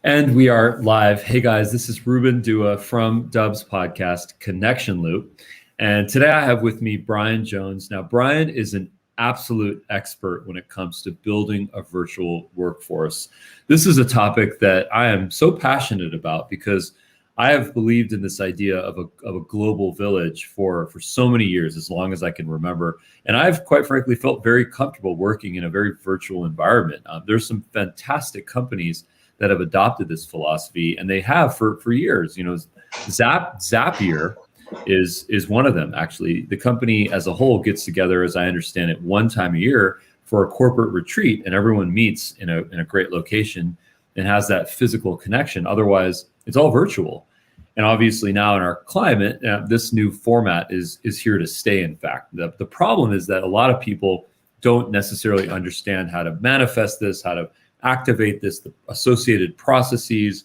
And we are live. Hey guys, this is Ruben Dua from Dubb's podcast, Connection Loop. And today I have with me Brian Jones. Now, Brian is an absolute expert when it comes to building a virtual workforce. This is a topic that I am so passionate about because I have believed in this idea of a global village for so many years, as long as I can remember. And I've quite frankly felt very comfortable working in a very virtual environment. There's some fantastic companies that have adopted this philosophy, and they have for years. You know, Zapier is one of them. Actually, the company as a whole gets together, as I understand it, one time a year for a corporate retreat, and everyone meets in a great location and has that physical connection. Otherwise, it's all virtual. And obviously now in our climate, this new format is here to stay. In fact, the problem is that a lot of people don't necessarily understand how to manifest this, how to activate this, the associated processes,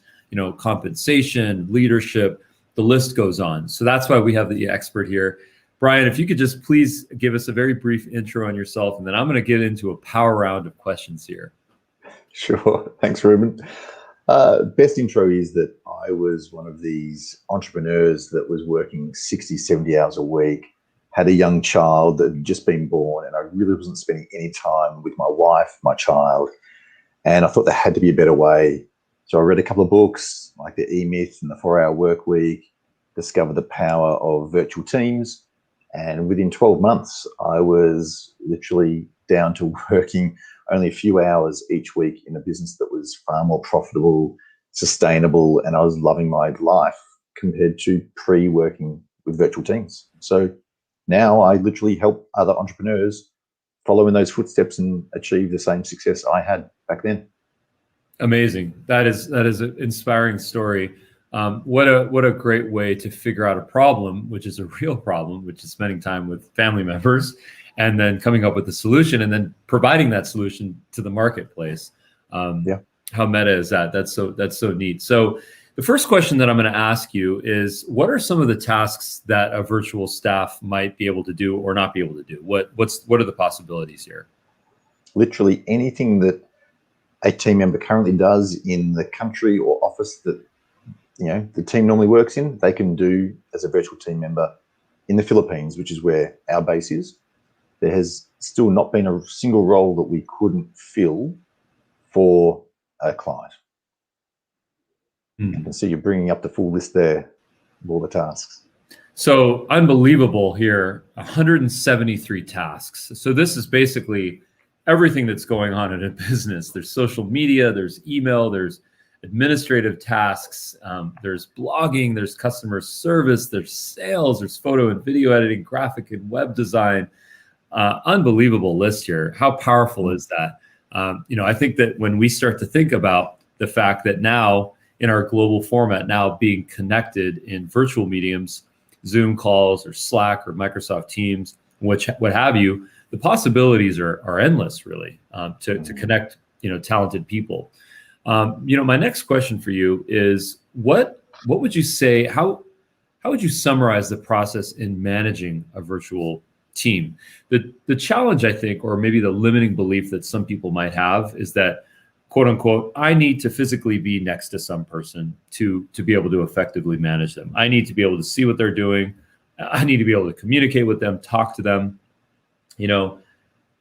compensation, leadership, the list goes on. So that's why we have the expert here. Brian, if you could just please give us a very brief intro on yourself, and then I'm going to get into a power round of questions here. Sure. Thanks, Ruben. Best intro is that I was one of these entrepreneurs that was working 60, 70 hours a week, had a young child that had just been born, and I really wasn't spending any time with my wife, my child. And I thought there had to be a better way. So I read a couple of books like The E-Myth and The 4-Hour Workweek, discovered the power of virtual teams. And within 12 months, I was literally down to working only a few hours each week in a business that was far more profitable, sustainable, and I was loving my life compared to pre-working with virtual teams. So now I literally help other entrepreneurs follow in those footsteps and achieve the same success I had back then. Amazing. That is an inspiring story. What a great way to figure out a problem, which is a real problem, which is spending time with family members, and then coming up with a solution, and then providing that solution to the marketplace. How meta is that? That's so neat. So the first question that I'm going to ask you is, what are some of the tasks that a virtual staff might be able to do or not be able to do? What are the possibilities here? Literally anything that a team member currently does in the country or office that the team normally works in, they can do as a virtual team member in the Philippines, which is where our base is. There has still not been a single role that we couldn't fill for a client. You can see you're bringing up the full list there of all the tasks. So unbelievable here, 173 tasks. So this is basically everything that's going on in a business. There's social media, there's email, there's administrative tasks, there's blogging, there's customer service, there's sales, there's photo and video editing, graphic and web design. Unbelievable list here. How powerful is that? I think that when we start to think about the fact that now in our global format, now being connected in virtual mediums, Zoom calls or Slack or Microsoft Teams, what have you, the possibilities are endless, really, to connect, talented people. My next question for you is, what would you say? How would you summarize the process in managing a virtual team? The challenge, I think, or maybe the limiting belief that some people might have is that, quote unquote, I need to physically be next to some person to be able to effectively manage them. I need to be able to see what they're doing. I need to be able to communicate with them, talk to them.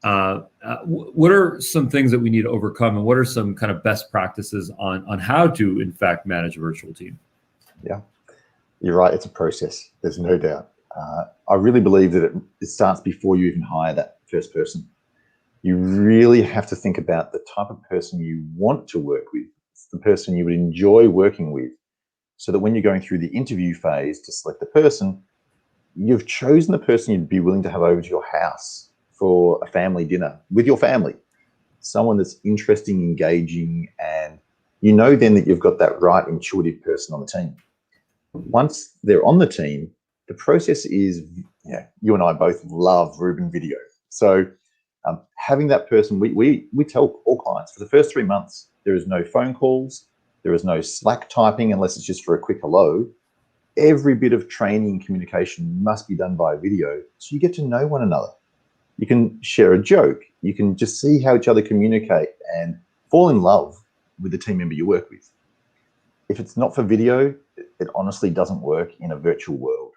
What are some things that we need to overcome, and what are some kind of best practices on how to, in fact, manage a virtual team? Yeah, you're right. It's a process. There's no doubt. I really believe that it starts before you even hire that first person. You really have to think about the type of person you want to work with. It's the person you would enjoy working with, so that when you're going through the interview phase to select the person, you've chosen the person you'd be willing to have over to your house for a family dinner with your family. Someone that's interesting, engaging, and then that you've got that right intuitive person on the team. Once they're on the team, the process is, you and I both love Ruben video. So having that person, we tell all clients for the first 3 months, there is no phone calls, there is no Slack typing unless it's just for a quick hello. Every bit of training and communication must be done by video, so you get to know one another. You can share a joke. You can just see how each other communicate and fall in love with the team member you work with. if it's not for video, it honestly doesn't work in a virtual world,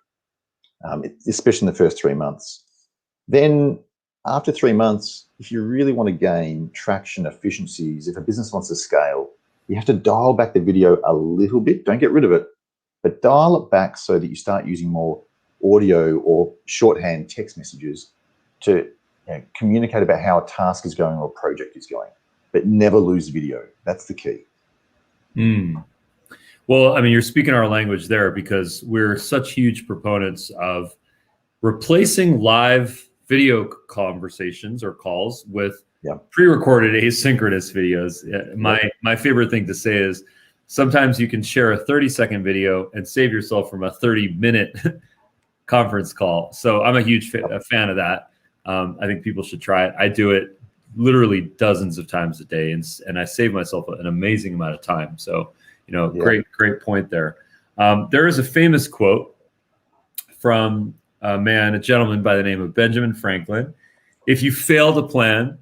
especially in the first 3 months. Then after 3 months, if you really want to gain traction, efficiencies, if a business wants to scale, you have to dial back the video a little bit. Don't get rid of it, but dial it back so that you start using more audio or shorthand text messages to communicate about how a task is going or a project is going, but never lose video. That's the key. Well, I mean, you're speaking our language there, because we're such huge proponents of replacing live video conversations or calls with pre-recorded asynchronous videos. My favorite thing to say is sometimes you can share a 30-second video and save yourself from a 30-minute conference call. So I'm a huge fan of that. I think people should try it. I do it literally dozens of times a day, and I save myself an amazing amount of time. So, great point there. There is a famous quote from a gentleman by the name of Benjamin Franklin. If you fail to plan,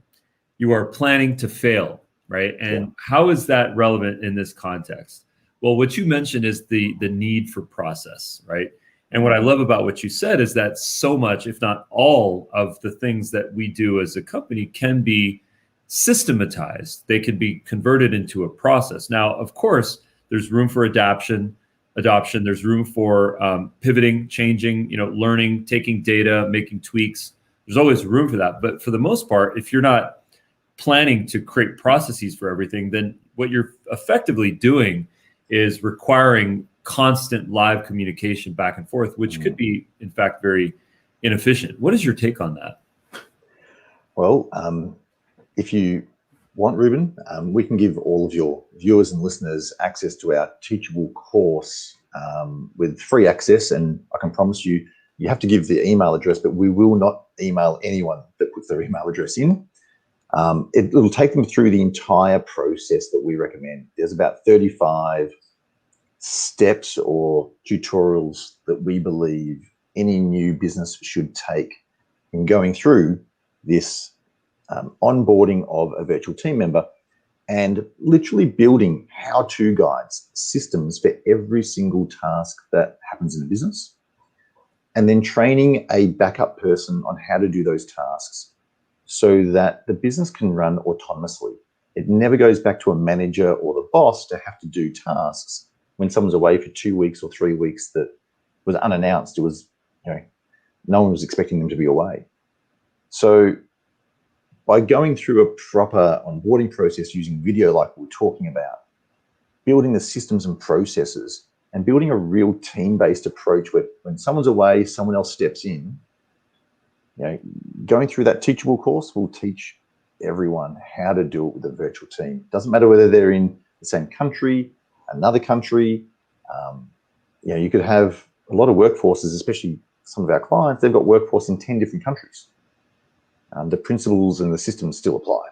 you are planning to fail, right? And how is that relevant in this context? Well, what you mentioned is the need for process, right? And what I love about what you said is that so much, if not all, of the things that we do as a company can be systematized. They can be converted into a process. Now, of course, there's room for adoption. There's room for pivoting, changing, learning, taking data, making tweaks. There's always room for that. But for the most part, if you're not planning to create processes for everything, then what you're effectively doing is requiring constant live communication back and forth, which could be, in fact, very inefficient. What is your take on that? Well, if you want, Ruben, we can give all of your viewers and listeners access to our Teachable course with free access. And I can promise you, you have to give the email address, but we will not email anyone that puts their email address in. It'll take them through the entire process that we recommend. There's about 35 steps or tutorials that we believe any new business should take in going through this onboarding of a virtual team member, and literally building how-to guides, systems for every single task that happens in the business, and then training a backup person on how to do those tasks so that the business can run autonomously. It never goes back to a manager or the boss to have to do tasks when someone's away for 2 weeks or 3 weeks that was unannounced. It was, no one was expecting them to be away. So by going through a proper onboarding process using video like we're talking about, building the systems and processes, and building a real team-based approach where when someone's away, someone else steps in, going through that Teachable course will teach everyone how to do it with a virtual team. Doesn't matter whether they're in the same country, another country. You could have a lot of workforces, especially some of our clients, they've got workforce in 10 different countries. The principles and the systems still apply.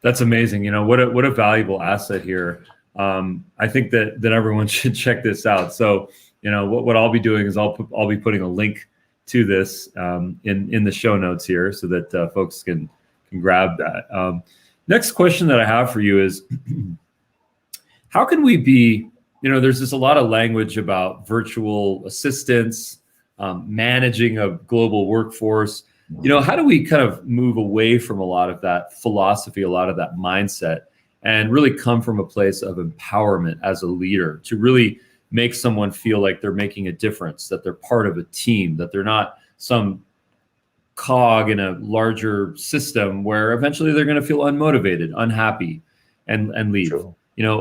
That's amazing. What a valuable asset here. I think that everyone should check this out. So, what I'll be doing is I'll be putting a link to this in the show notes here so that folks can grab that. Next question that I have for you is, how can we be, there's just a lot of language about virtual assistants, managing a global workforce. How do we kind of move away from a lot of that philosophy, a lot of that mindset, and really come from a place of empowerment as a leader to really make someone feel like they're making a difference, that they're part of a team, that they're not some cog in a larger system where eventually they're going to feel unmotivated, unhappy, and leave. True.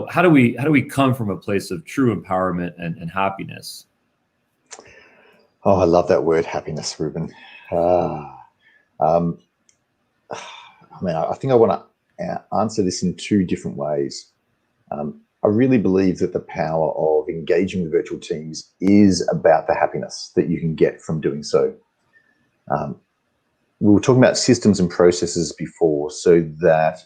How do we come from a place of true empowerment and happiness? Oh, I love that word, happiness, Ruben. I think I want to answer this in two different ways. I really believe that the power of engaging with virtual teams is about the happiness that you can get from doing so. We were talking about systems and processes before, so that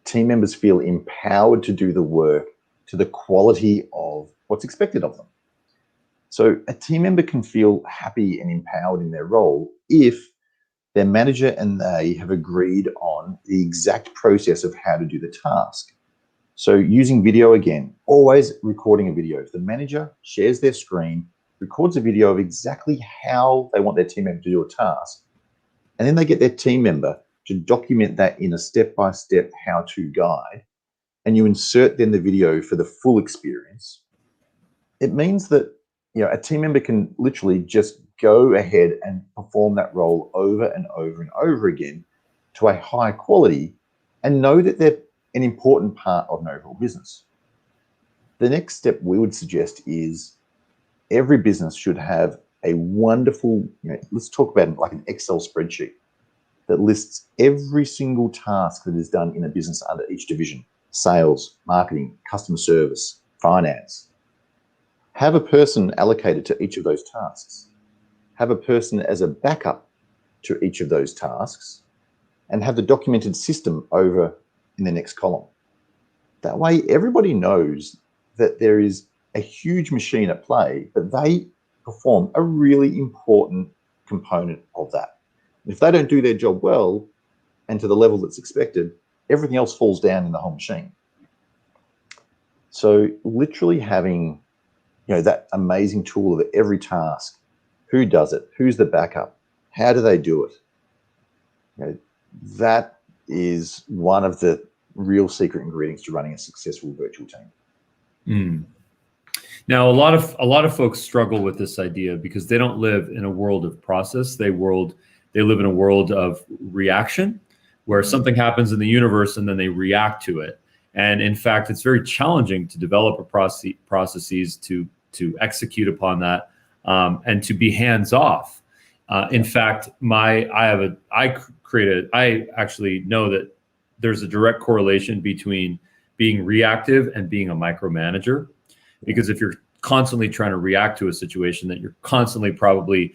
team members feel empowered to do the work to the quality of what's expected of them. So a team member can feel happy and empowered in their role if their manager and they have agreed on the exact process of how to do the task. So using video again, always recording a video. If the manager shares their screen, records a video of exactly how they want their team member to do a task, and then they get their team member to document that in a step-by-step how-to guide, and you insert then the video for the full experience, it means that a team member can literally just go ahead and perform that role over and over and over again to a high quality and know that they're an important part of an overall business. The next step we would suggest is every business should have a wonderful, let's talk about it like an Excel spreadsheet that lists every single task that is done in a business under each division: sales, marketing, customer service, finance. Have a person allocated to each of those tasks. Have a person as a backup to each of those tasks, and have the documented system over in the next column. That way, everybody knows that there is a huge machine at play, but they perform a really important component of that. If they don't do their job well and to the level that's expected, everything else falls down in the whole machine. So literally having that amazing tool of every task, who does it, who's the backup, how do they do it, that is one of the real secret ingredients to running a successful virtual team. Now, a lot of folks struggle with this idea because they don't live in a world of process. They live in a world of reaction, where something happens in the universe and then they react to it. And in fact, it's very challenging to develop a processes to execute upon that, and to be hands off. In fact, I actually know that there's a direct correlation between being reactive and being a micromanager, because if you're constantly trying to react to a situation, that you're constantly probably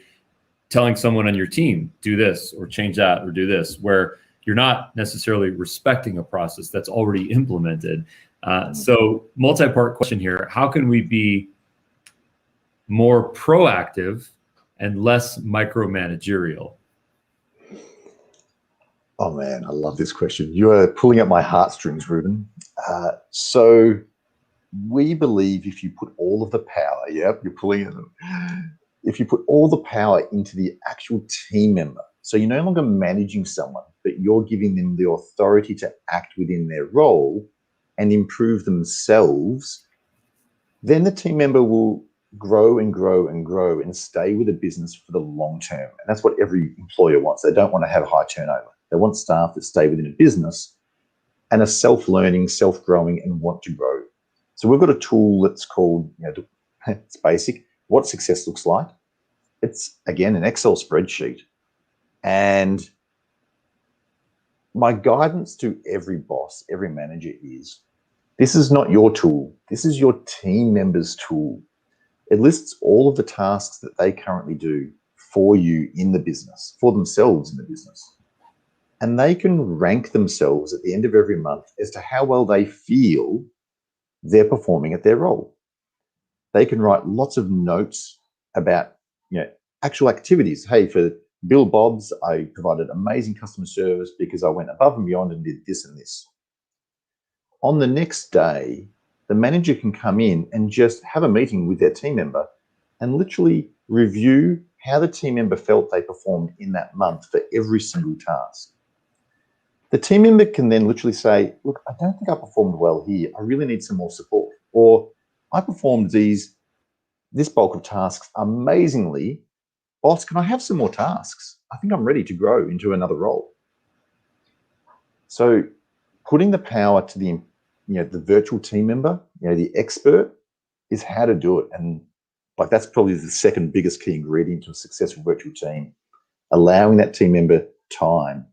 telling someone on your team, do this or change that or do this, where you're not necessarily respecting a process that's already implemented. So multi-part question here: how can we be more proactive and less micromanagerial? Oh man, I love this question. You are pulling at my heartstrings, Ruben. So we believe if you put all of the power, you're pulling at them. If you put all the power into the actual team member, so you're no longer managing someone, but you're giving them the authority to act within their role and improve themselves, then the team member will grow and grow and grow and stay with a business for the long term. And that's what every employer wants. They don't want to have high turnover. They want staff that stay within a business and are self-learning, self-growing, and want to grow. So we've got a tool that's called, it's basic, what success looks like. It's, again, an Excel spreadsheet. And my guidance to every boss, every manager is, this is not your tool. This is your team member's tool. It lists all of the tasks that they currently do for you in the business, for themselves in the business. And they can rank themselves at the end of every month as to how well they feel they're performing at their role. They can write lots of notes about actual activities. Hey, for Bill Bob's, I provided amazing customer service because I went above and beyond and did this and this. On the next day, the manager can come in and just have a meeting with their team member and literally review how the team member felt they performed in that month for every single task. The team member can then literally say, look, I don't think I performed well here. I really need some more support. Or I performed this bulk of tasks amazingly. Boss, can I have some more tasks? I think I'm ready to grow into another role. So putting the power to the virtual team member, the expert, is how to do it. And that's probably the second biggest key ingredient to a successful virtual team, allowing that team member time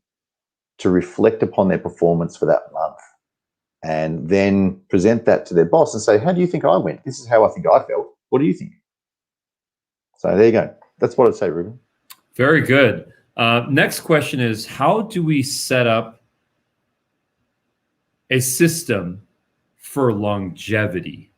to reflect upon their performance for that month and then present that to their boss and say, how do you think I went? This is how I think I felt. What do you think? So there you go. That's what I'd say, Ruben. Very good. Next question is, how do we set up a system for longevity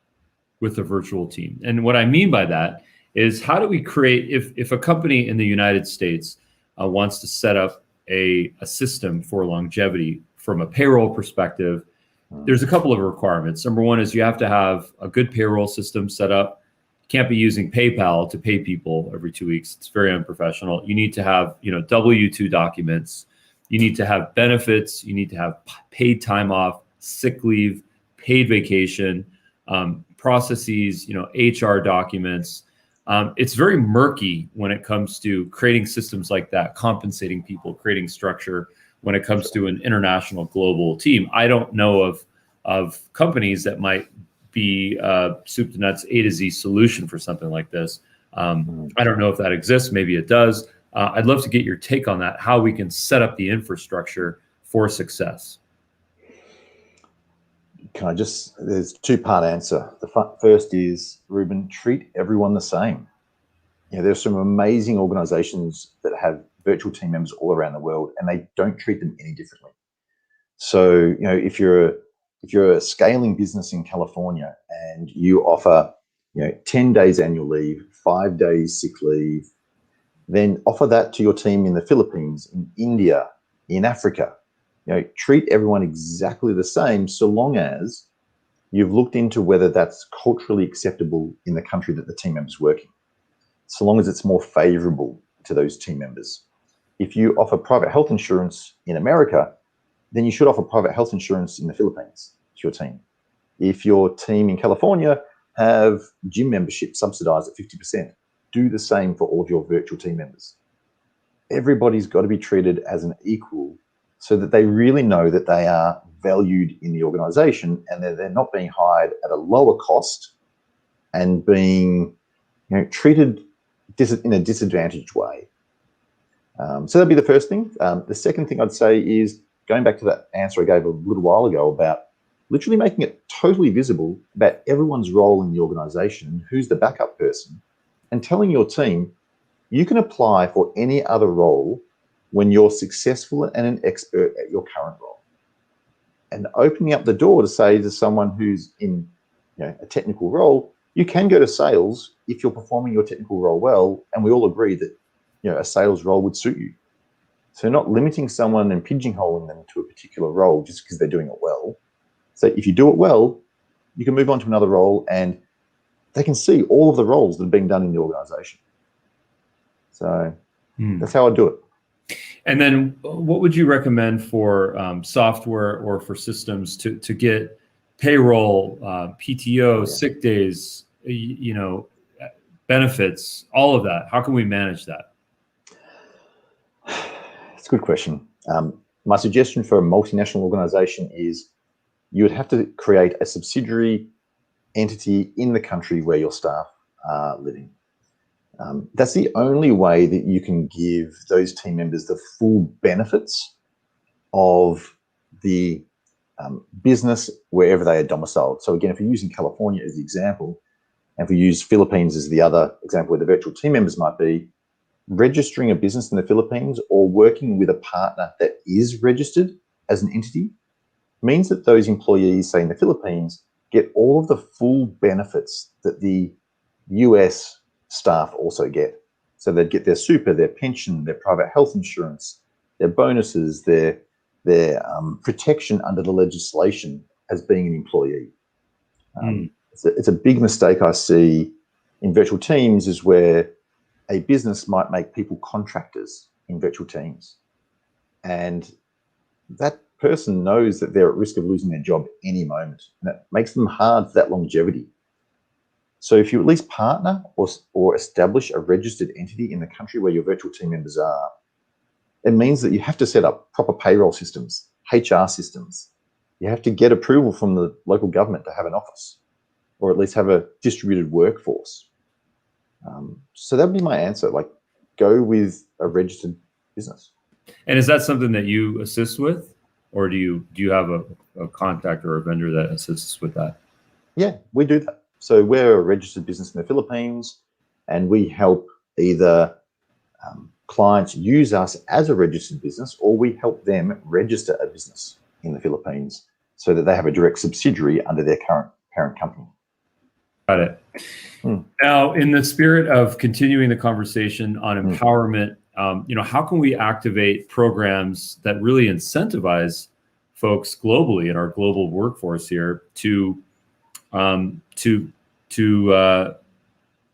with a virtual team? And what I mean by that is, how do we create, if a company in the United States wants to set up a system for longevity from a payroll perspective, there's a couple of requirements. Number one is you have to have a good payroll system set up. Can't be using PayPal to pay people every 2 weeks. It's very unprofessional. You need to have, W-2 documents. You need to have benefits. You need to have paid time off, sick leave, paid vacation, processes, HR documents. It's very murky when it comes to creating systems like that, compensating people, creating structure when it comes to an international global team. I don't know of companies that might be soup to nuts A to Z solution for something like this. I don't know if that exists. Maybe it does. I'd love to get your take on that, how we can set up the infrastructure for success. There's two-part answer. The first is, Ruben, treat everyone the same. There's some amazing organizations that have virtual team members all around the world, and they don't treat them any differently. So, if you're a scaling business in California and you offer, 10 days annual leave, 5 days sick leave, then offer that to your team in the Philippines, in India, in Africa. Treat everyone exactly the same, so long as you've looked into whether that's culturally acceptable in the country that the team member's working, so long as it's more favorable to those team members. If you offer private health insurance in America, then you should offer private health insurance in the Philippines to your team. If your team in California have gym membership subsidized at 50%, do the same for all of your virtual team members. Everybody's got to be treated as an equal so that they really know that they are valued in the organization and that they're not being hired at a lower cost and being treated in a disadvantaged way. So that'd be the first thing. The second thing I'd say is, going back to that answer I gave a little while ago about literally making it totally visible about everyone's role in the organization, who's the backup person, and telling your team you can apply for any other role when you're successful and an expert at your current role. And opening up the door to say to someone who's in a technical role, you can go to sales if you're performing your technical role well, and we all agree that a sales role would suit you. So not limiting someone and pigeonholing them to a particular role just because they're doing it well. So if you do it well, you can move on to another role and they can see all of the roles that are being done in the organization. So that's how I do it. And then what would you recommend for software or for systems to get payroll, PTO, sick days, benefits, all of that? How can we manage that? It's a good question. My suggestion for a multinational organization is you would have to create a subsidiary entity in the country where your staff are living. That's the only way that you can give those team members the full benefits of the business wherever they are domiciled. So again, if you're using California as the example, and if we use Philippines as the other example where the virtual team members might be, registering a business in the Philippines or working with a partner that is registered as an entity means that those employees, say in the Philippines, get all of the full benefits that the US staff also get. So they'd get their super, their pension, their private health insurance, their bonuses, their protection under the legislation as being an employee. It's a big mistake I see in virtual teams is where a business might make people contractors in virtual teams. And that person knows that they're at risk of losing their job any moment. And that makes them hard for that longevity. So if you at least partner or establish a registered entity in the country where your virtual team members are, it means that you have to set up proper payroll systems, HR systems. You have to get approval from the local government to have an office or at least have a distributed workforce. So that would be my answer, go with a registered business. And is that something that you assist with, or do you have a contact or a vendor that assists with that? Yeah, we do that. So we're a registered business in the Philippines, and we help either clients use us as a registered business, or we help them register a business in the Philippines so that they have a direct subsidiary under their current parent company. Got it. Now, in the spirit of continuing the conversation on empowerment, how can we activate programs that really incentivize folks globally in our global workforce here to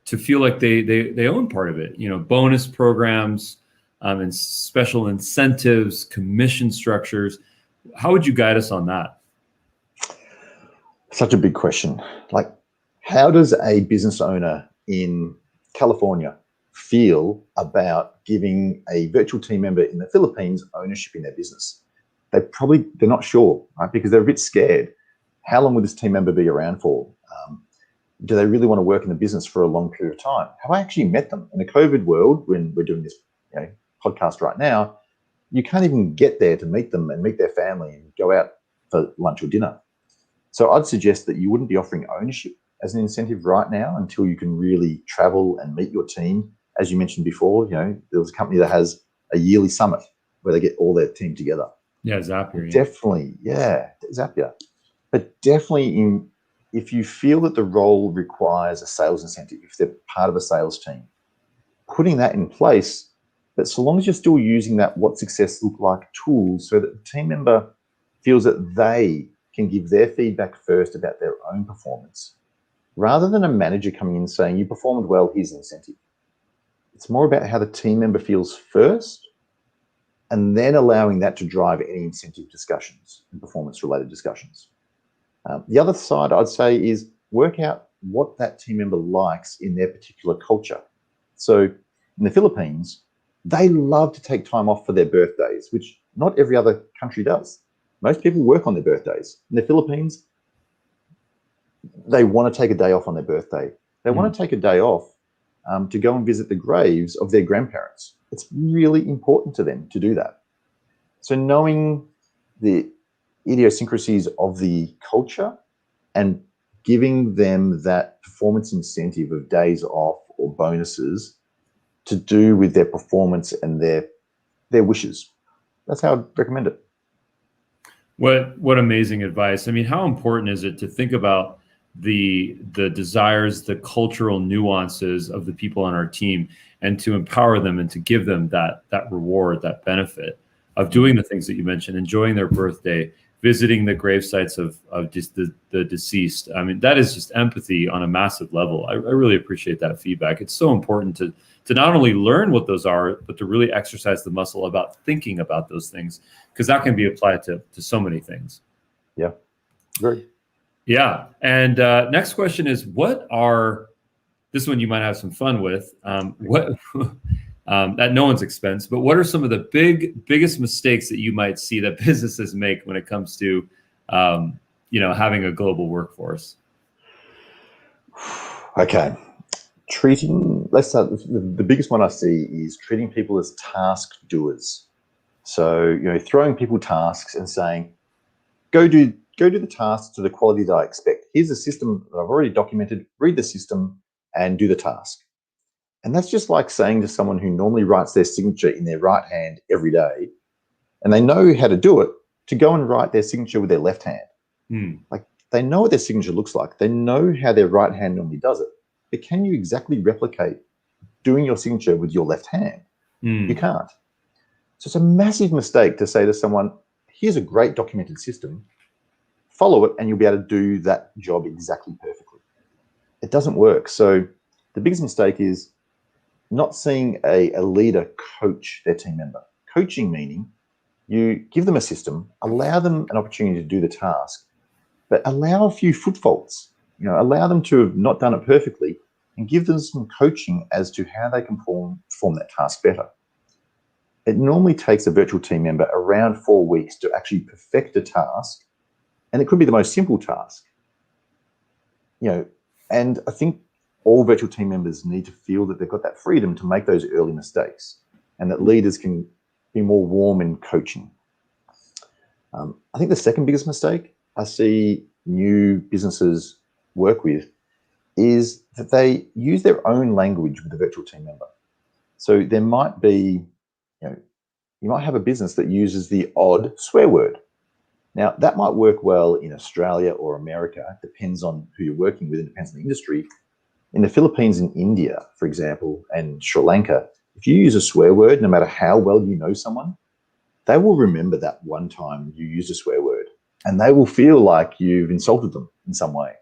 feel like they own part of it. Bonus programs and special incentives, commission structures. How would you guide us on that? Such a big question. Like, how does a business owner in California feel about giving a virtual team member in the Philippines ownership in their business? They're not sure, right? Because they're a bit scared. How long will this team member be around for? Do they really want to work in the business for a long period of time? Have I actually met them? In the COVID world, when we're doing this podcast right now, you can't even get there to meet them and meet their family and go out for lunch or dinner. So I'd suggest that you wouldn't be offering ownership as an incentive right now until you can really travel and meet your team. As you mentioned before, there was a company that has a yearly summit where they get all their team together. Yeah, Zapier. Definitely, Zapier. But definitely if you feel that the role requires a sales incentive, if they're part of a sales team, putting that in place, but so long as you're still using that what success look like tool so that the team member feels that they can give their feedback first about their own performance, rather than a manager coming in saying, you performed well, here's an incentive. It's more about how the team member feels first, and then allowing that to drive any incentive discussions and performance-related discussions. The other side, I'd say, is work out what that team member likes in their particular culture. So in the Philippines, they love to take time off for their birthdays, which not every other country does. Most people work on their birthdays. In the Philippines, they want to take a day off on their birthday. They want to take a day off to go and visit the graves of their grandparents. It's really important to them to do that. So knowing the idiosyncrasies of the culture and giving them that performance incentive of days off or bonuses to do with their performance and their wishes. That's how I'd recommend it. What amazing advice. I mean, how important is it to think about the desires, the cultural nuances of the people on our team, and to empower them and to give them that reward, that benefit of doing the things that you mentioned, enjoying their birthday, visiting the grave sites of just the deceased. I mean, that is just empathy on a massive level. I really appreciate that feedback. It's so important to not only learn what those are, but to really exercise the muscle about thinking about those things, because that can be applied to so many things. Yeah, great. Yeah. And next question is, this one you might have some fun with, at no one's expense, but what are some of the biggest mistakes that you might see that businesses make when it comes to, having a global workforce? Okay. Let's start, the biggest one I see is treating people as task doers. So, throwing people tasks and saying, go do the tasks to the quality that I expect. Here's a system that I've already documented, read the system and do the task. And that's just like saying to someone who normally writes their signature in their right hand every day, and they know how to do it, to go and write their signature with their left hand. Like, they know what their signature looks like. They know how their right hand normally does it. But can you exactly replicate doing your signature with your left hand? You can't. So it's a massive mistake to say to someone, here's a great documented system, follow it, and you'll be able to do that job exactly perfectly. It doesn't work. So the biggest mistake is not seeing a leader coach their team member. Coaching meaning you give them a system, allow them an opportunity to do the task, but allow a few foot faults. Allow them to have not done it perfectly and give them some coaching as to how they can perform that task better. It normally takes a virtual team member around 4 weeks to actually perfect a task, and it could be the most simple task. And I think all virtual team members need to feel that they've got that freedom to make those early mistakes, and that leaders can be more warm in coaching. I think the second biggest mistake I see new businesses work with is that they use their own language with the virtual team member. So there might be, you might have a business that uses the odd swear word. Now, that might work well in Australia or America. It depends on who you're working with. It depends on the industry. In the Philippines and India, for example, and Sri Lanka, if you use a swear word, no matter how well you know someone, they will remember that one time you used a swear word. and they will feel like you've insulted them in some way.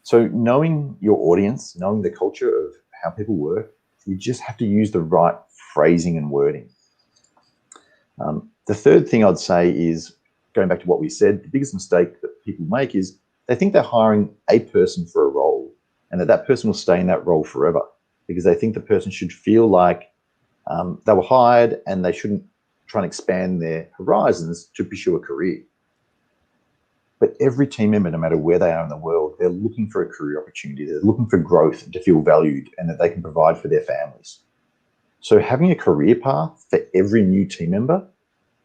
So knowing your audience, knowing the culture of how people work, you just have to use the right phrasing and wording. The third thing I'd say is, going back to what we said, the biggest mistake that people make is they think they're hiring a person for a role and that person will stay in that role forever, because they think the person should feel like they were hired and they shouldn't try and expand their horizons to pursue a career. But every team member, no matter where they are in the world, they're looking for a career opportunity. They're looking for growth and to feel valued and that they can provide for their families. So having a career path for every new team member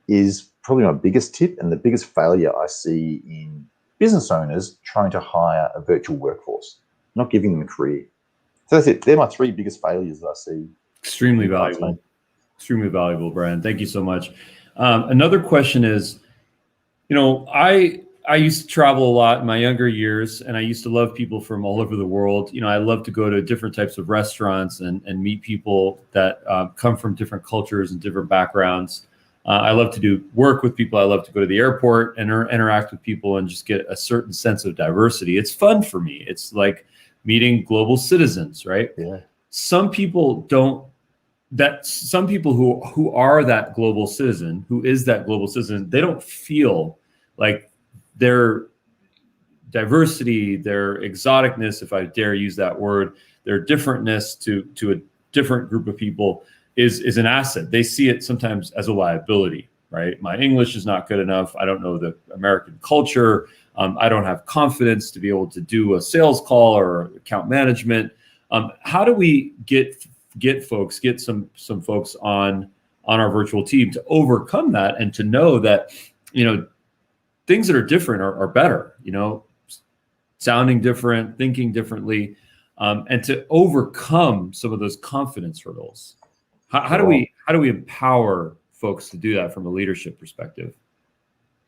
is probably my biggest tip and the biggest failure I see in business owners trying to hire a virtual workforce, not giving them a career. So that's it. They're my three biggest failures that I see. Extremely valuable. Extremely valuable, Brian. Thank you so much. Another question is, I used to travel a lot in my younger years, and I used to love people from all over the world. I love to go to different types of restaurants and meet people that come from different cultures and different backgrounds. I love to do work with people. I love to go to the airport and interact with people and just get a certain sense of diversity. It's fun for me. It's like meeting global citizens, right? Yeah. Some people who are that global citizen, who is that global citizen, they don't feel like their diversity, their exoticness, if I dare use that word, their differentness to a different group of people is an asset. They see it sometimes as a liability, right? My English is not good enough. I don't know the American culture. I don't have confidence to be able to do a sales call or account management. How do we get some folks on our virtual team to overcome that and to know that, things that are different are better, sounding different, thinking differently, and to overcome some of those confidence hurdles? How do we empower folks to do that from a leadership perspective?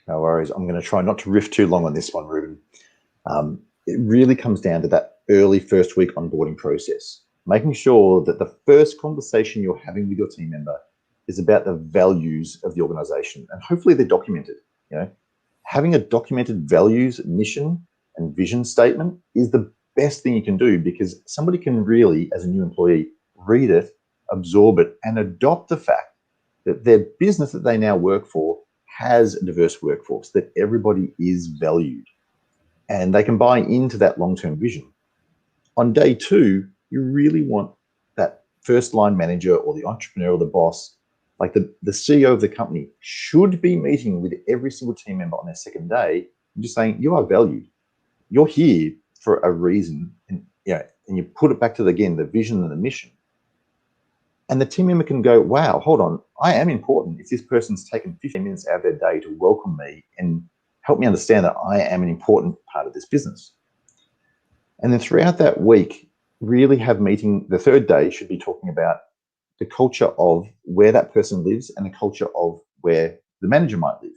No worries. I'm going to try not to riff too long on this one, Ruben. It really comes down to that early first week onboarding process, making sure that the first conversation you're having with your team member is about the values of the organization, and hopefully they're documented. Having a documented values, mission, and vision statement is the best thing you can do, because somebody can really, as a new employee, read it, absorb it, and adopt the fact that their business that they now work for has a diverse workforce, that everybody is valued, and they can buy into that long-term vision. On day two, you really want that first line manager or the entrepreneur or the boss, like the CEO of the company, should be meeting with every single team member on their second day and just saying, you are valued. You're here for a reason. And you put it back to, again, the vision and the mission. And the team member can go, wow, hold on, I am important. If this person's taken 15 minutes out of their day to welcome me and help me understand that I am an important part of this business. And then throughout that week, really have meeting. The third day should be talking about the culture of where that person lives and the culture of where the manager might live,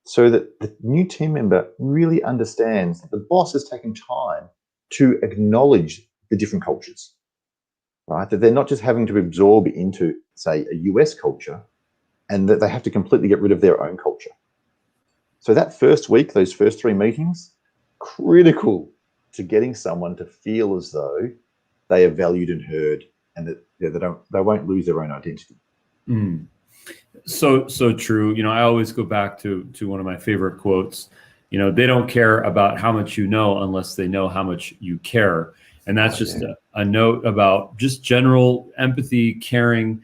so that the new team member really understands that the boss has taken time to acknowledge the different cultures, right? That they're not just having to absorb into, say, a US culture, and that they have to completely get rid of their own culture. So that first week, those first 3 meetings, critical to getting someone to feel as though they are valued and heard, and that they won't lose their own identity. So true. I always go back to one of my favorite quotes. They don't care about how much you know unless they know how much you care. And that's just a note about just general empathy, caring,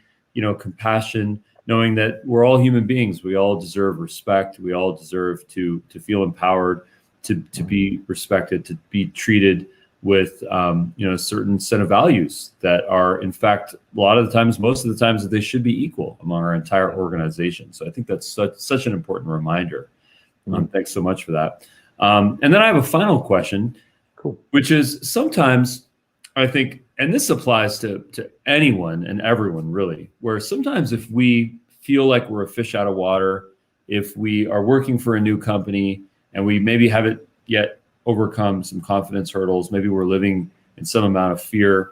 compassion, knowing that we're all human beings. We all deserve respect. We all deserve to feel empowered, to be respected, to be treated with a certain set of values that are, in fact, most of the times, that they should be equal among our entire organization. So I think that's such an important reminder. Thanks so much for that. And then I have a final question, which is, sometimes I think, and this applies to anyone and everyone really, where sometimes if we feel like we're a fish out of water, if we are working for a new company and we maybe haven't yet overcome some confidence hurdles, maybe we're living in some amount of fear,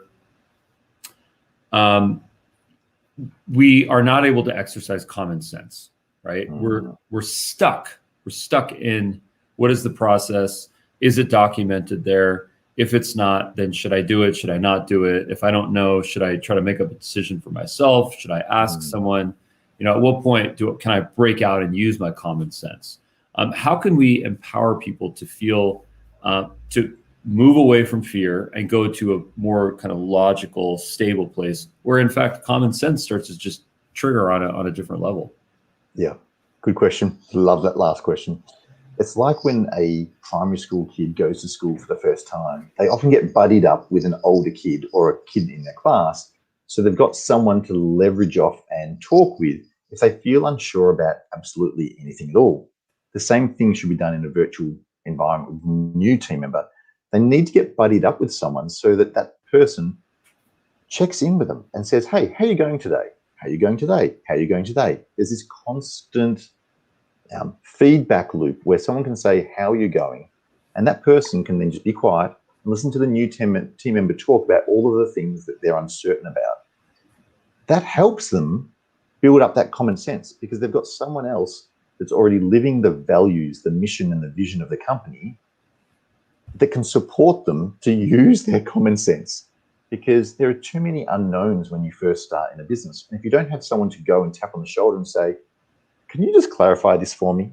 we are not able to exercise common sense, right? We're stuck we're stuck in what is the process? Is it documented there? If it's not, then should I do it? Should I not do it? If I don't know, should I try to make up a decision for myself? Should I ask someone? At what point can I break out and use my common sense? How can we empower people to feel, to move away from fear and go to a more kind of logical, stable place where, in fact, common sense starts to just trigger on a different level? Yeah, good question. Love that last question. It's like when a primary school kid goes to school for the first time. They often get buddied up with an older kid or a kid in their class, so they've got someone to leverage off and talk with if they feel unsure about absolutely anything at all. The same thing should be done in a virtual environment with a new team member. They need to get buddied up with someone so that that person checks in with them and says, hey, how are you going today? How are you going today? How are you going today? There's this constant feedback loop where someone can say, how are you going? And that person can then just be quiet and listen to the new team member talk about all of the things that they're uncertain about. That helps them build up that common sense because they've got someone else that's already living the values, the mission and the vision of the company that can support them to use their common sense, because there are too many unknowns when you first start in a business. And if you don't have someone to go and tap on the shoulder and say, can you just clarify this for me?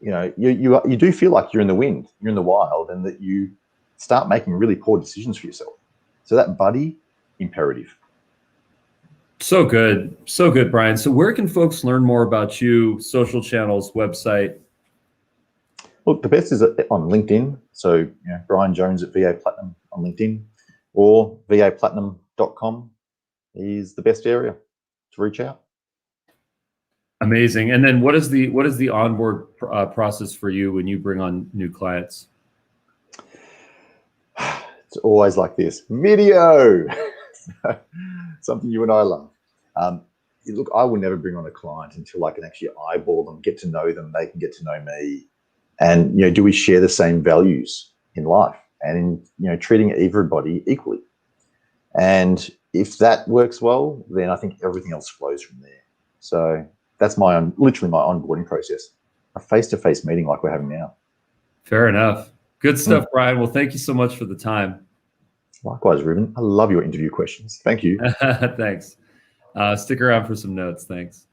You do feel like you're in the wind, you're in the wild, and that you start making really poor decisions for yourself. So that buddy, imperative. So good, Brian. So where can folks learn more about you, social channels, website? Look, the best is on LinkedIn. So Brian Jones at VA Platinum on LinkedIn, or vaplatinum.com is the best area to reach out. Amazing. And then what is the onboard process for you when you bring on new clients? It's always like this. Video. Something you and I love. Look, I will never bring on a client until I can actually eyeball them, get to know them, they can get to know me. And, do we share the same values in life and in, treating everybody equally? And if that works well, then I think everything else flows from there. So that's literally my onboarding process, a face-to-face meeting like we're having now. Fair enough. Good stuff, Brian. Well, thank you so much for the time. Likewise, Ruben. I love your interview questions. Thank you. Thanks. Stick around for some notes. Thanks.